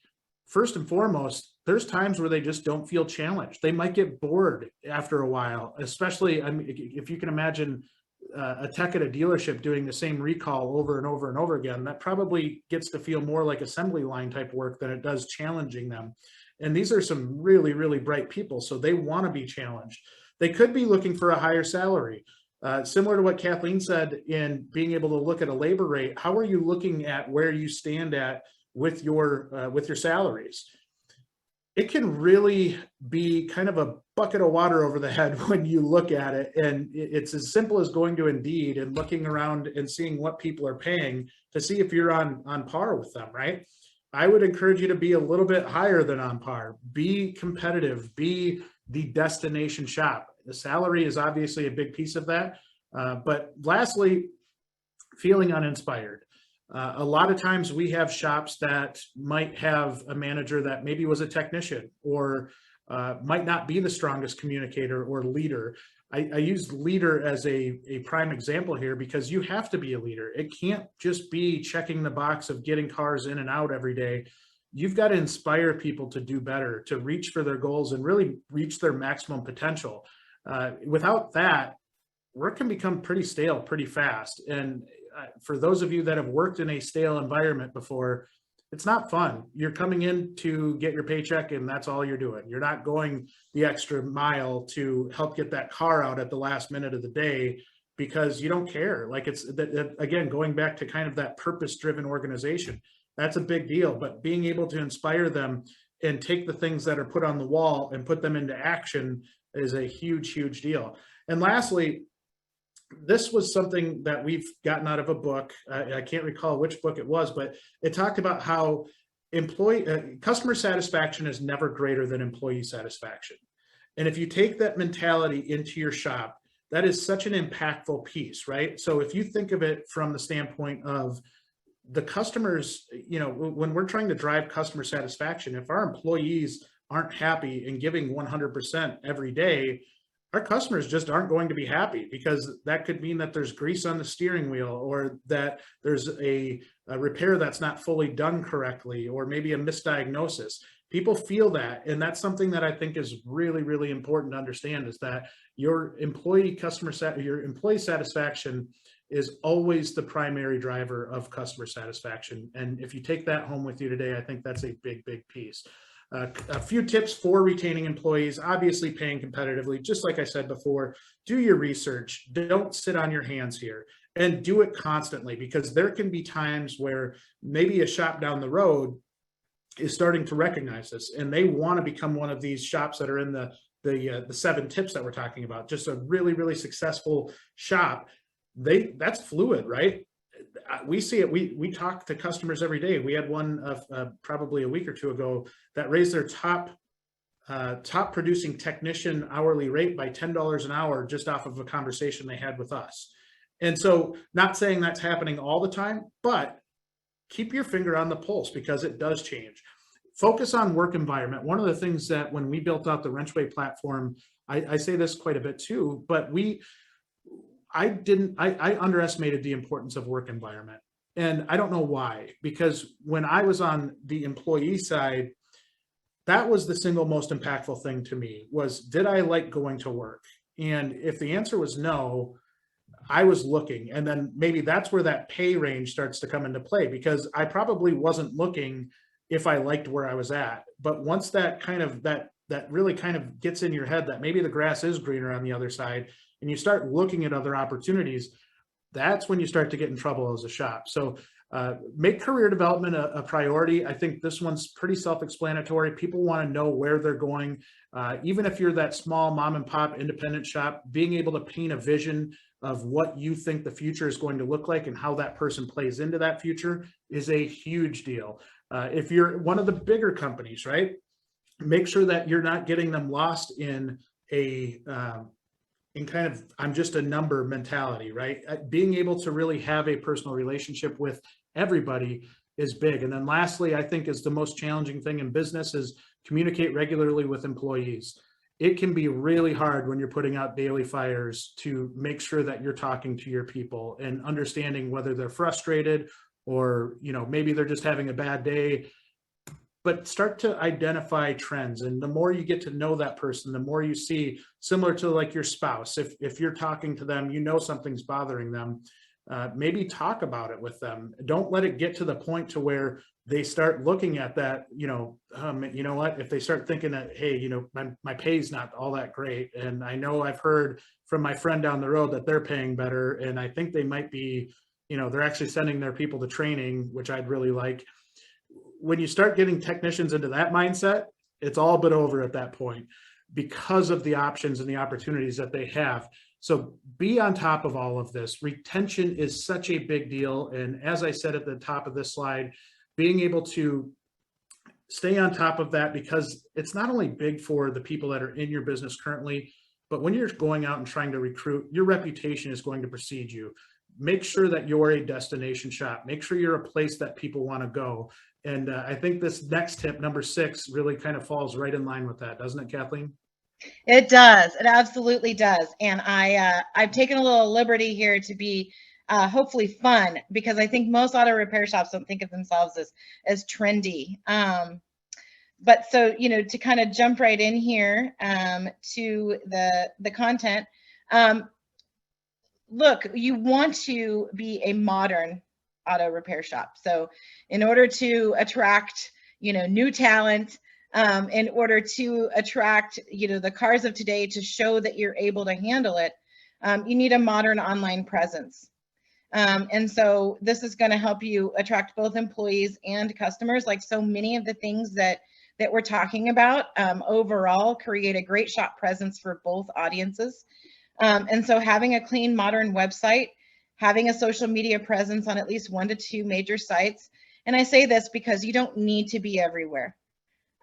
A: First and foremost, there's times where they just don't feel challenged. They might get bored after a while, especially, I mean, if you can imagine a tech at a dealership doing the same recall over and over and over again, that probably gets to feel more like assembly line type work than it does challenging them. And these are some really bright people, so they want to be challenged. They could be looking for a higher salary. Similar to what Kathleen said in being able to look at a labor rate, how are you looking at where you stand at with your salaries? It can really be kind of a bucket of water over the head when you look at it. And it's as simple as going to Indeed and looking around and seeing what people are paying to see if you're on par with them, right? I would encourage you to be a little bit higher than on par. Be competitive, be the destination shop. The salary is obviously a big piece of that. But lastly, feeling uninspired. A lot of times we have shops that might have a manager that maybe was a technician or might not be the strongest communicator or leader. I use leader as a prime example here because you have to be a leader. It can't just be checking the box of getting cars in and out every day. You've got to inspire people to do better, to reach for their goals and really reach their maximum potential. Without that, work can become pretty stale pretty fast. And for those of you that have worked in a stale environment before, it's not fun. You're coming in to get your paycheck and that's all you're doing. You're not going the extra mile to help get that car out at the last minute of the day because you don't care. Like it's again, going back to kind of that purpose-driven organization, that's a big deal. But being able to inspire them and take the things that are put on the wall and put them into action is a huge, huge deal. And lastly, this was something that we've gotten out of a book. I can't recall which book it was, but it talked about how customer satisfaction is never greater than employee satisfaction. And if you take that mentality into your shop, that is such an impactful piece, right? So if you think of it from the standpoint of the customers, you know, when we're trying to drive customer satisfaction, if our employees aren't happy and giving 100% every day, our customers just aren't going to be happy, because that could mean that there's grease on the steering wheel, or that there's a repair that's not fully done correctly, or maybe a misdiagnosis. People feel that. And that's something that I think is really, really important to understand, is that your employee satisfaction is always the primary driver of customer satisfaction. And if you take that home with you today, I think that's a big, big piece. A few tips for retaining employees: obviously paying competitively. Just like I said before, do your research. Don't sit on your hands here, and do it constantly, because there can be times where maybe a shop down the road is starting to recognize this, and they want to become one of these shops that are in the 7 tips that we're talking about. Just a really, really successful shop. That's fluid, right? We see it. We talk to customers every day. We had one probably a week or two ago that raised their top producing technician hourly rate by $10 an hour just off of a conversation they had with us. And so, not saying that's happening all the time, but keep your finger on the pulse, because it does change. Focus on work environment. One of the things that when we built out the WrenchWay platform, I say this quite a bit too, but I underestimated the importance of work environment. And I don't know why, because when I was on the employee side, that was the single most impactful thing to me, was, did I like going to work? And if the answer was no, I was looking. And then maybe that's where that pay range starts to come into play, because I probably wasn't looking if I liked where I was at. But once that really kind of gets in your head that maybe the grass is greener on the other side, and you start looking at other opportunities, that's when you start to get in trouble as a shop. So make career development a priority. I think this one's pretty self-explanatory. People want to know where they're going. Even if you're that small mom and pop independent shop, being able to paint a vision of what you think the future is going to look like and how that person plays into that future is a huge deal. If you're one of the bigger companies, right, make sure that you're not getting them lost in kind of, I'm just a number mentality, right? Being able to really have a personal relationship with everybody is big. And then lastly, I think is the most challenging thing in business, is communicate regularly with employees. It can be really hard when you're putting out daily fires to make sure that you're talking to your people and understanding whether they're frustrated, or, you know, maybe they're just having a bad day. But start to identify trends. And the more you get to know that person, the more you see, similar to like your spouse, if you're talking to them, you know something's bothering them, maybe talk about it with them. Don't let it get to the point to where they start looking at that, you know what, if they start thinking that, hey, you know, my pay's not all that great, and I know I've heard from my friend down the road that they're paying better, and I think they might be, you know, they're actually sending their people to training, which I'd really like. When you start getting technicians into that mindset, it's all but over at that point, because of the options and the opportunities that they have. So be on top of all of this. Retention is such a big deal. And as I said at the top of this slide, being able to stay on top of that, because it's not only big for the people that are in your business currently, but when you're going out and trying to recruit, your reputation is going to precede you. Make sure that you're a destination shop. Make sure you're a place that people want to go. And I think this next tip, number 6, really kind of falls right in line with that, doesn't it, Kathleen?
B: It does. It absolutely does. And I've taken a little liberty here to be hopefully fun, because I think most auto repair shops don't think of themselves as trendy. But so, to kind of jump right in here to the content, look, you want to be a modern auto repair shop. So in order to attract, new talent, in order to attract, the cars of today to show that you're able to handle it, you need a modern online presence. And so this is going to help you attract both employees and customers. Like so many of the things that we're talking about overall create a great shop presence for both audiences. And so having a clean, modern website, having a social media presence on at least 1 to 2 major sites. And I say this because you don't need to be everywhere.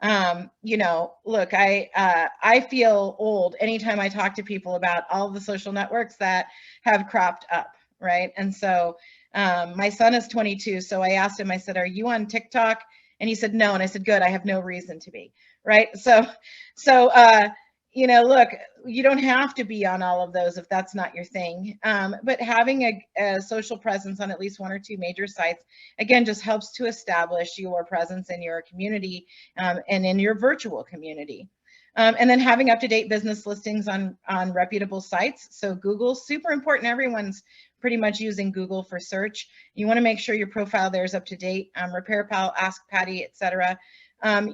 B: Look, I feel old anytime I talk to people about all the social networks that have cropped up, right? And so my son is 22, so I asked him, I said, are you on TikTok? And he said, no. And I said, good, I have no reason to be, right? So look, you don't have to be on all of those if that's not your thing. But having a social presence on at least 1 or 2 major sites, again, just helps to establish your presence in your community and in your virtual community. And then having up-to-date business listings on reputable sites. So Google's super important. Everyone's pretty much using Google for search. You want to make sure your profile there is up to date. RepairPal, Ask Patty, etc.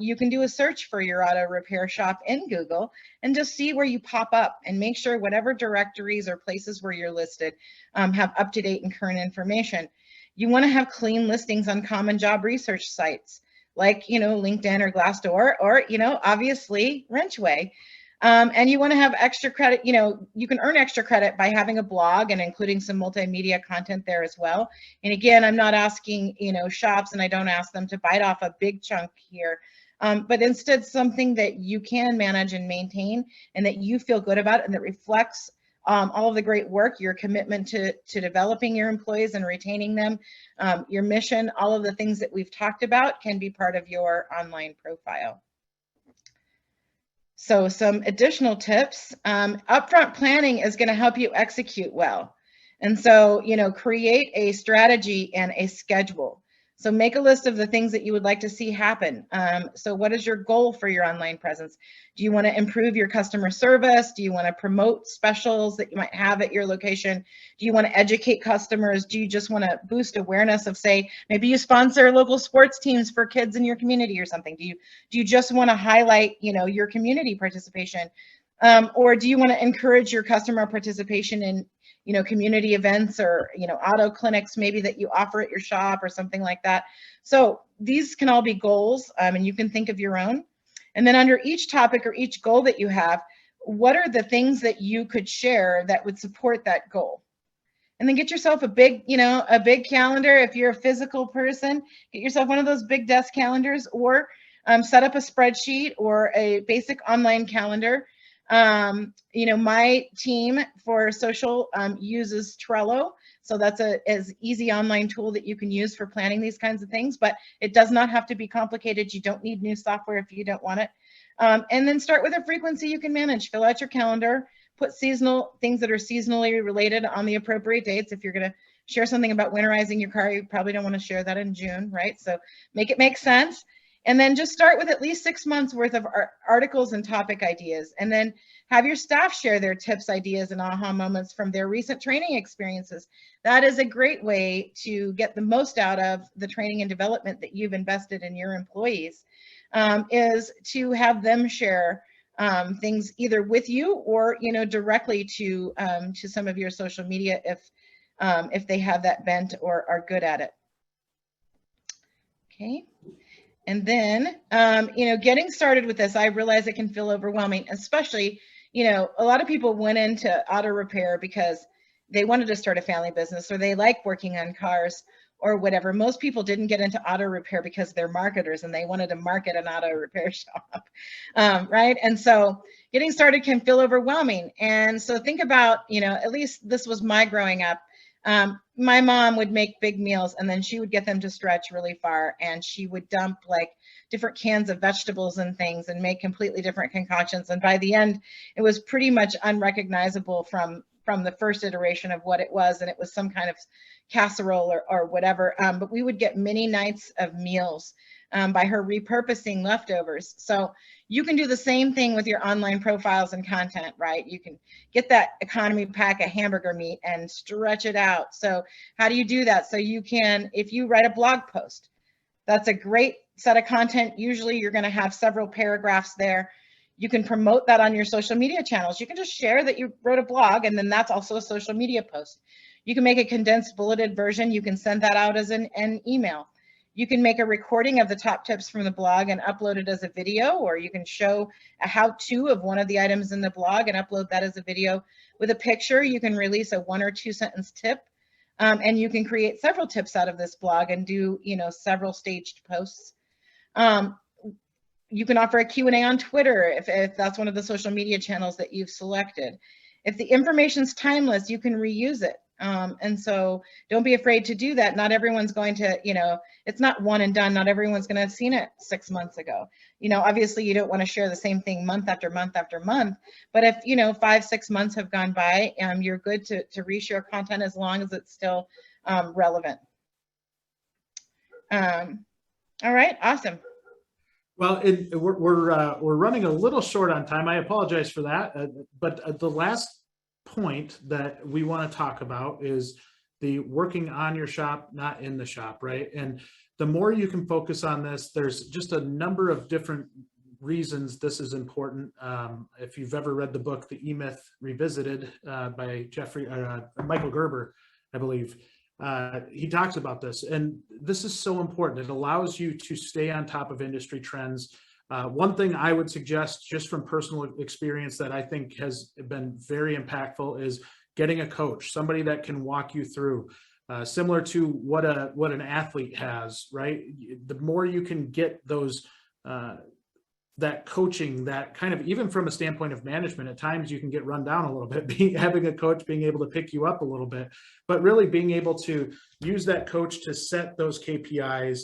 B: You can do a search for your auto repair shop in Google and just see where you pop up and make sure whatever directories or places where you're listed have up-to-date and current information. You want to have clean listings on common job research sites like, LinkedIn or Glassdoor or, obviously WrenchWay. And you want to have extra credit, you can earn extra credit by having a blog and including some multimedia content there as well. And again, I'm not asking, shops, and I don't ask them to bite off a big chunk here, but instead something that you can manage and maintain and that you feel good about and that reflects all of the great work, your commitment to developing your employees and retaining them, your mission, all of the things that we've talked about can be part of your online profile. So some additional tips, upfront planning is going to help you execute well. And so, create a strategy and a schedule. So make a list of the things that you would like to see happen. So what is your goal for your online presence? Do you want to improve your customer service? Do you want to promote specials that you might have at your location? Do you want to educate customers? Do you just want to boost awareness of, say, maybe you sponsor local sports teams for kids in your community or something? Do you just want to highlight, your community participation? Or do you want to encourage your customer participation in, community events or, auto clinics maybe that you offer at your shop or something like that? So these can all be goals, and you can think of your own. And then under each topic or each goal that you have, what are the things that you could share that would support that goal? And then get yourself a big, a big calendar. If you're a physical person, get yourself one of those big desk calendars, or set up a spreadsheet or a basic online calendar. My team for social uses Trello. So that's as easy online tool that you can use for planning these kinds of things, but it does not have to be complicated. You don't need new software if you don't want it. And then start with a frequency you can manage. Fill out your calendar, put seasonal things that are seasonally related on the appropriate dates. If you're going to share something about winterizing your car, you probably don't want to share that in June, right? So make it make sense. And then just start with at least 6 months worth of articles and topic ideas. And then have your staff share their tips, ideas, and aha moments from their recent training experiences. That is a great way to get the most out of the training and development that you've invested in your employees, is to have them share things either with you or, directly to some of your social media if they have that bent or are good at it. Okay. And then, getting started with this, I realize it can feel overwhelming, especially, a lot of people went into auto repair because they wanted to start a family business or they like working on cars or whatever. Most people didn't get into auto repair because they're marketers and they wanted to market an auto repair shop, right? And so getting started can feel overwhelming. And so think about, at least this was my growing up. My mom would make big meals and then she would get them to stretch really far, and she would dump like different cans of vegetables and things and make completely different concoctions. And by the end, it was pretty much unrecognizable from the first iteration of what it was. And it was some kind of casserole or whatever. But we would get many nights of meals by her repurposing leftovers. So you can do the same thing with your online profiles and content, right? You can get that economy pack of hamburger meat and stretch it out. So how do you do that? So you can, if you write a blog post, that's a great set of content. Usually you're going to have several paragraphs there. You can promote that on your social media channels. You can just share that you wrote a blog, and then that's also a social media post. You can make a condensed bulleted version. You can send that out as an email. You can make a recording of the top tips from the blog and upload it as a video, or you can show a how-to of one of the items in the blog and upload that as a video with a picture. You can release a 1 or 2 sentence tip, and you can create several tips out of this blog and do, you know, several staged posts. You can offer a Q&A on Twitter if that's one of the social media channels that you've selected. If the information's timeless, you can reuse it. And so don't be afraid to do that. Not everyone's going to, you know, it's not one and done. Not everyone's going to have seen it 6 months ago. You know, obviously you don't want to share the same thing month after month after month. But if, you know, 5, 6 months have gone by, you're good to reshare content as long as it's still relevant. All right, awesome.
A: Well, we're running a little short on time. I apologize for that. But the last point that we want to talk about is the working on your shop, not in the shop, right? And the more you can focus on this, there's just a number of different reasons this is important. If you've ever read the book, The E-Myth Revisited by Michael Gerber, I believe, he talks about this, and this is so important. It allows you to stay on top of industry trends. One thing I would suggest, just from personal experience, that I think has been very impactful is getting a coach, somebody that can walk you through, similar to what an athlete has, right? The more you can get those, that coaching, that kind of, even from a standpoint of management, at times you can get run down a little bit, having a coach being able to pick you up a little bit, but really being able to use that coach to set those KPIs.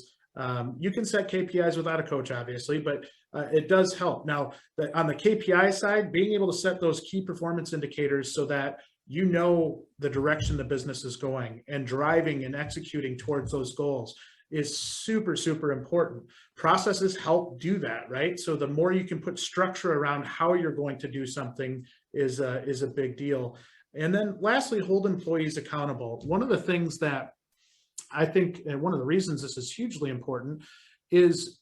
A: You can set KPIs without a coach, obviously, but it does help. Now, on the KPI side, being able to set those key performance indicators so that you know the direction the business is going, and driving and executing towards those goals is super, super important. Processes help do that, right? So the more you can put structure around how you're going to do something is a big deal. And then lastly, hold employees accountable. One of the things that I think, and one of the reasons this is hugely important, is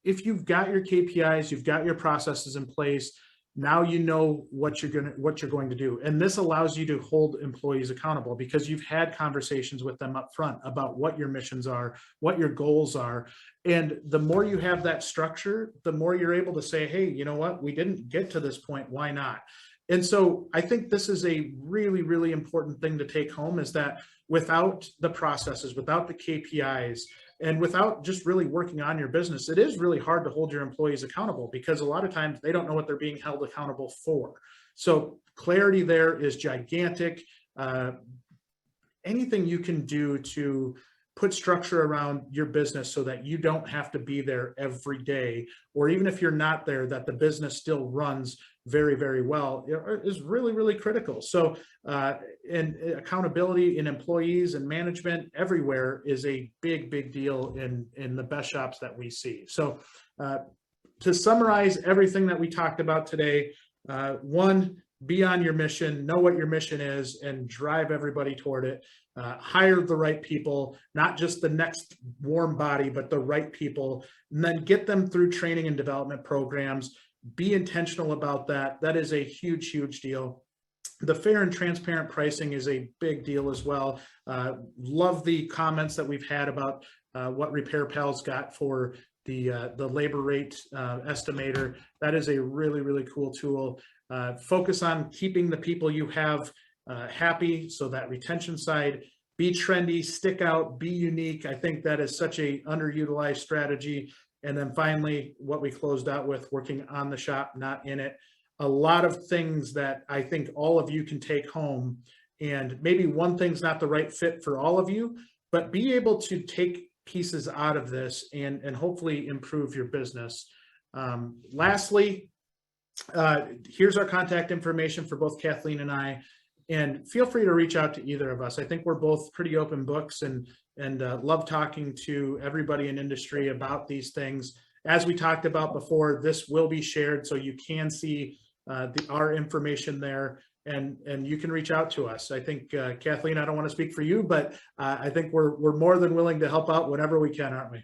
A: if you've got your KPIs, you've got your processes in place, now you know what you're going to do. And this allows you to hold employees accountable because you've had conversations with them up front about what your missions are, what your goals are. And the more you have that structure, the more you're able to say, hey, you know what, we didn't get to this point, why not? And so I think this is a really, really important thing to take home, is that without the processes, without the KPIs, and without just really working on your business, it is really hard to hold your employees accountable, because a lot of times they don't know what they're being held accountable for. So clarity there is gigantic. Anything you can do to put structure around your business so that you don't have to be there every day, or even if you're not there, that the business still runs very, very well, is really, really critical. So, and accountability in employees and management everywhere is a big, big deal in the best shops that we see. So, to summarize everything that we talked about today, one, be on your mission, know what your mission is, and drive everybody toward it. Hire the right people, not just the next warm body, but the right people, and then get them through training and development programs. Be intentional about that. That is a huge, huge deal. The fair and transparent pricing is a big deal as well. Love the comments that we've had about what RepairPal's got for the labor rate estimator. That is a really, really cool tool. Focus on keeping the people you have happy, so that retention side. Be trendy, stick out, be unique. I think that is such a underutilized strategy. And then finally, what we closed out with, working on the shop, not in it. A lot of things that I think all of you can take home, and maybe one thing's not the right fit for all of you, but be able to take pieces out of this and hopefully improve your business. Lastly, here's our contact information for both Kathleen and I, and feel free to reach out to either of us. I think we're both pretty open books, and and love talking to everybody in industry about these things. As we talked about before, this will be shared so you can see our information there, and you can reach out to us. I think, Kathleen, I don't want to speak for you, but I think we're more than willing to help out whenever we can, aren't we?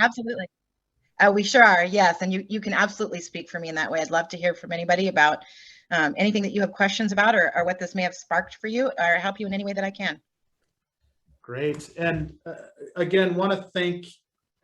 B: Absolutely. We sure are, yes. And you can absolutely speak for me in that way. I'd love to hear from anybody about anything that you have questions about, or what this may have sparked for you, or help you in any way that I can.
A: Great. And again, want to thank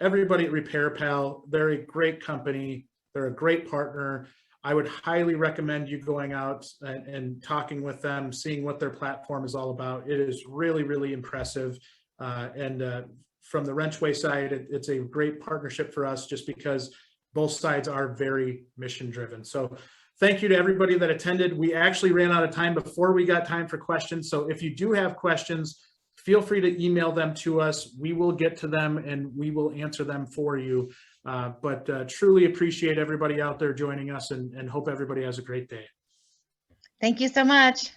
A: everybody at RepairPal. They're a great company. They're a great partner. I would highly recommend you going out and talking with them, seeing what their platform is all about. It is really, really impressive. From the WrenchWay side, it's a great partnership for us just because both sides are very mission driven. So thank you to everybody that attended. We actually ran out of time before we got time for questions. So if you do have questions, feel free to email them to us. We will get to them and we will answer them for you. But truly appreciate everybody out there joining us, and hope everybody has a great day.
B: Thank you so much.